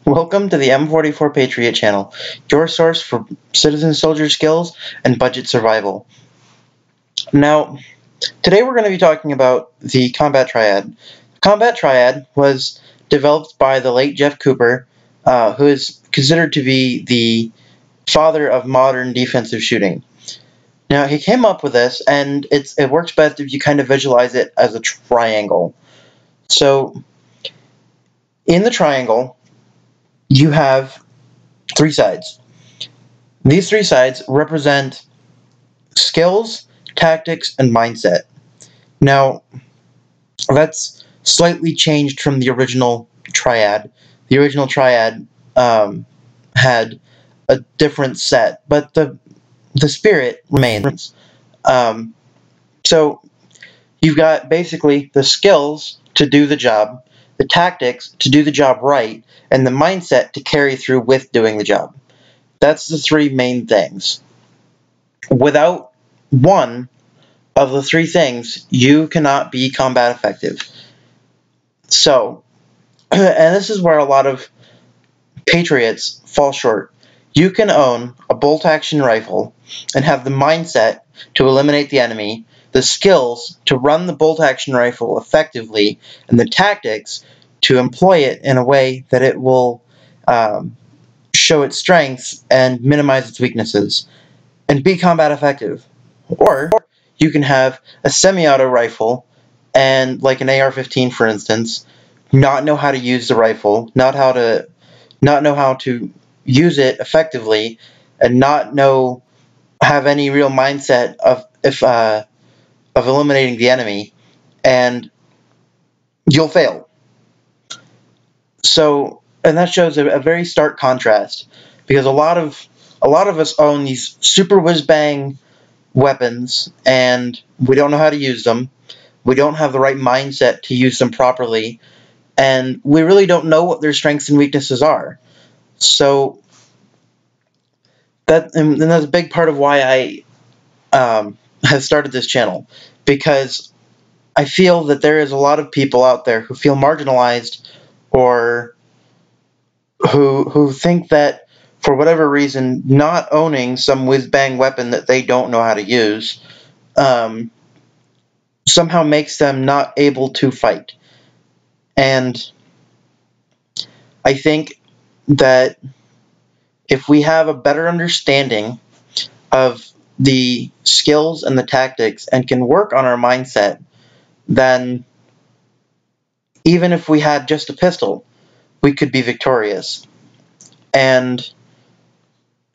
Welcome to the M44 Patriot channel, your source for citizen soldier skills and budget survival. Now, today we're going to be talking about the Combat Triad. The Combat Triad was developed by the late Jeff Cooper, who is considered to be the father of modern defensive shooting. Now, he came up with this, and it works best if you kind of visualize it as a triangle. So, in the triangle, you have three sides. These three sides represent skills, tactics, and mindset. Now, that's slightly changed from the original Triad. The original Triad had a different set, but the spirit remains. So you've got basically the skills to do the job, the tactics to do the job right, and the mindset to carry through with doing the job. That's the three main things. Without one of the three things, you cannot be combat effective. So, and this is where a lot of patriots fall short. You can own a bolt-action rifle and have the mindset to eliminate the enemy, the skills to run the bolt-action rifle effectively, and the tactics to employ it in a way that it will show its strengths and minimize its weaknesses, and be combat effective. Or you can have a semi-auto rifle and, like an AR-15 for instance, not know how to use the rifle, not know how to use it effectively, and not have any real mindset of eliminating the enemy, and you'll fail. So, and that shows a very stark contrast, because a lot of us own these super whiz-bang weapons, and we don't know how to use them. We don't have the right mindset to use them properly, and we really don't know what their strengths and weaknesses are. So that's a big part of why I have started this channel, because I feel that there is a lot of people out there who feel marginalized, or who think that for whatever reason, not owning some whiz-bang weapon that they don't know how to use somehow makes them not able to fight. And I think that if we have a better understanding of the skills and the tactics and can work on our mindset, then even if we had just a pistol, we could be victorious. And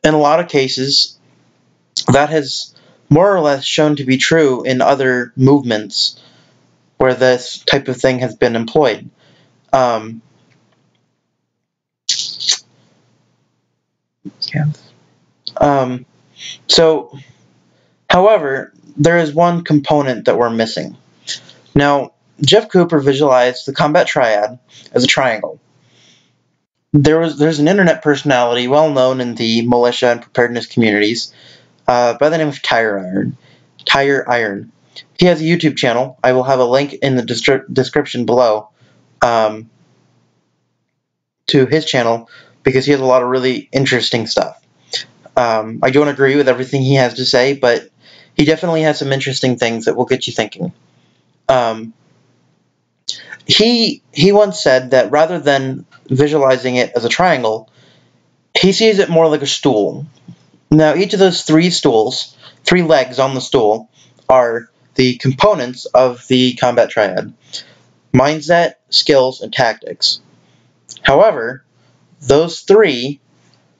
in a lot of cases, that has more or less shown to be true in other movements where this type of thing has been employed. So, however, there is one component that we're missing. Now, Jeff Cooper visualized the Combat Triad as a triangle. There's an internet personality well known in the militia and preparedness communities by the name of Tire Iron. He has a YouTube channel. I will have a link in the description below to his channel, because he has a lot of really interesting stuff. I don't agree with everything he has to say, but he definitely has some interesting things that will get you thinking. He once said that rather than visualizing it as a triangle, he sees it more like a stool. Now, each of those three legs on the stool, are the components of the Combat Triad: mindset, skills, and tactics. However, those three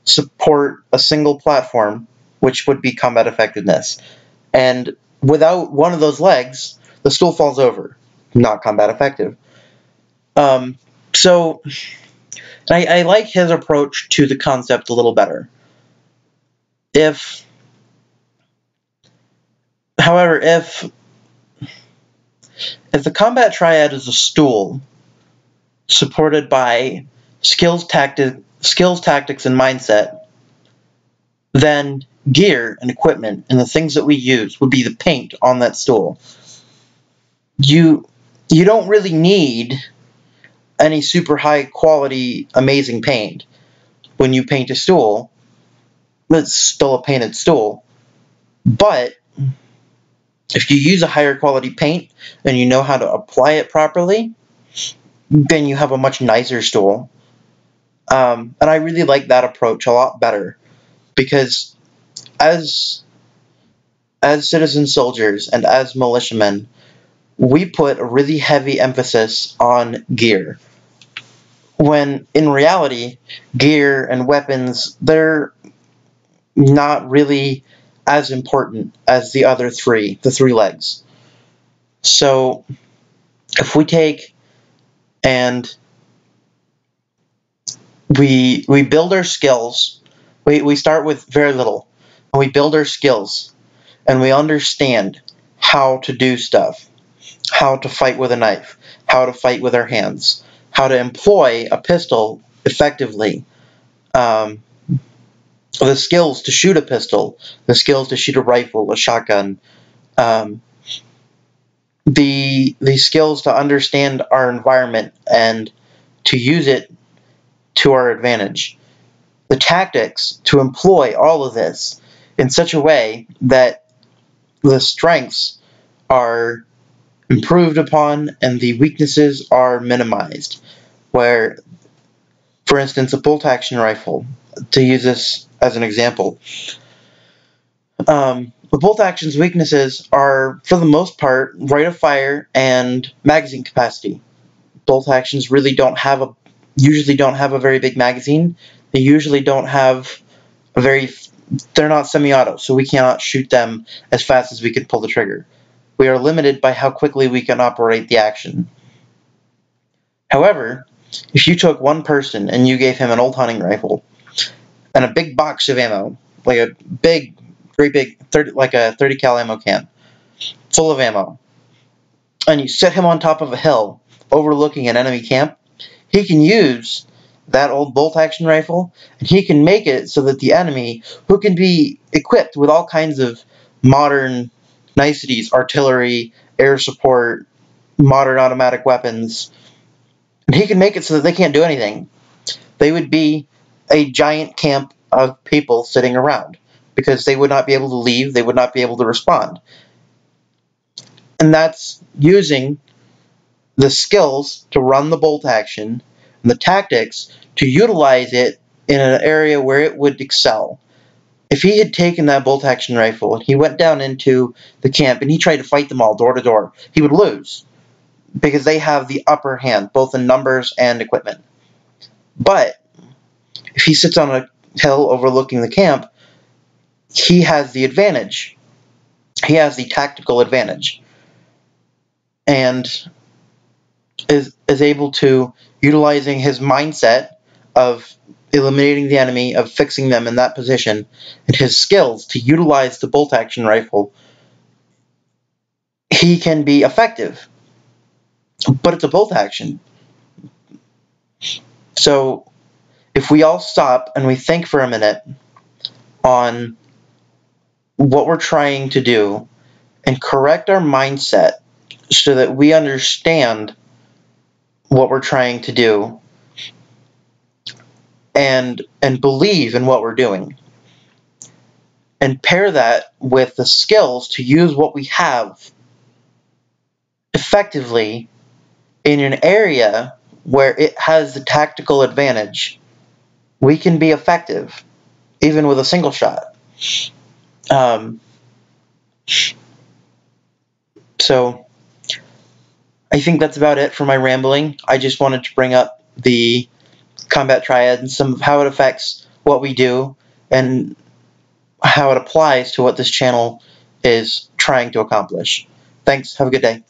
support a single platform, which would be combat effectiveness. And without one of those legs, the stool falls over. Not combat effective. So I like his approach to the concept a little better. However, if the Combat Triad is a stool supported by skills, tactics, and mindset, then gear and equipment and the things that we use would be the paint on that stool. You don't really need any super high quality, amazing paint. When you paint a stool, it's still a painted stool. But if you use a higher quality paint and you know how to apply it properly, then you have a much nicer stool. And I really like that approach a lot better, because as citizen soldiers and as militiamen, we put a really heavy emphasis on gear, when in reality, gear and weapons, they're not really as important as the other three, the three legs. So if we take and we build our skills, we start with very little, and we build our skills, and we understand how to do stuff, how to fight with a knife, how to fight with our hands, how to employ a pistol effectively, the skills to shoot a pistol, the skills to shoot a rifle, a shotgun, the skills to understand our environment and to use it to our advantage, the tactics to employ all of this in such a way that the strengths are improved upon and the weaknesses are minimized. Where, for instance, a bolt-action rifle, to use this as an example, the bolt-action's weaknesses are, for the most part, rate of fire and magazine capacity. Bolt-actions really usually don't have a very big magazine. They usually don't have they're not semi-auto, so we cannot shoot them as fast as we can pull the trigger. We are limited by how quickly we can operate the action. However, if you took one person and you gave him an old hunting rifle and a big box of ammo, like a very big 30 cal ammo can, full of ammo, and you set him on top of a hill overlooking an enemy camp, he can use that old bolt-action rifle, and he can make it so that the enemy, who can be equipped with all kinds of modern niceties, artillery, air support, modern automatic weapons, and he can make it so that they can't do anything. They would be a giant camp of people sitting around, because they would not be able to leave, they would not be able to respond. And that's using the skills to run the bolt action and the tactics to utilize it in an area where it would excel. If he had taken that bolt action rifle and he went down into the camp and he tried to fight them all door to door, he would lose, because they have the upper hand, both in numbers and equipment. But if he sits on a hill overlooking the camp, he has the advantage. He has the tactical advantage, and is able to, utilizing his mindset of eliminating the enemy, of fixing them in that position, and his skills to utilize the bolt-action rifle, he can be effective. But it's a bolt-action. So if we all stop and we think for a minute on what we're trying to do and correct our mindset so that we understand what we're trying to do and believe in what we're doing, and pair that with the skills to use what we have effectively in an area where it has the tactical advantage, we can be effective even with a single shot. So I think that's about it for my rambling. I just wanted to bring up the combat triad and some of how it affects what we do and how it applies to what this channel is trying to accomplish. Thanks. Have a good day.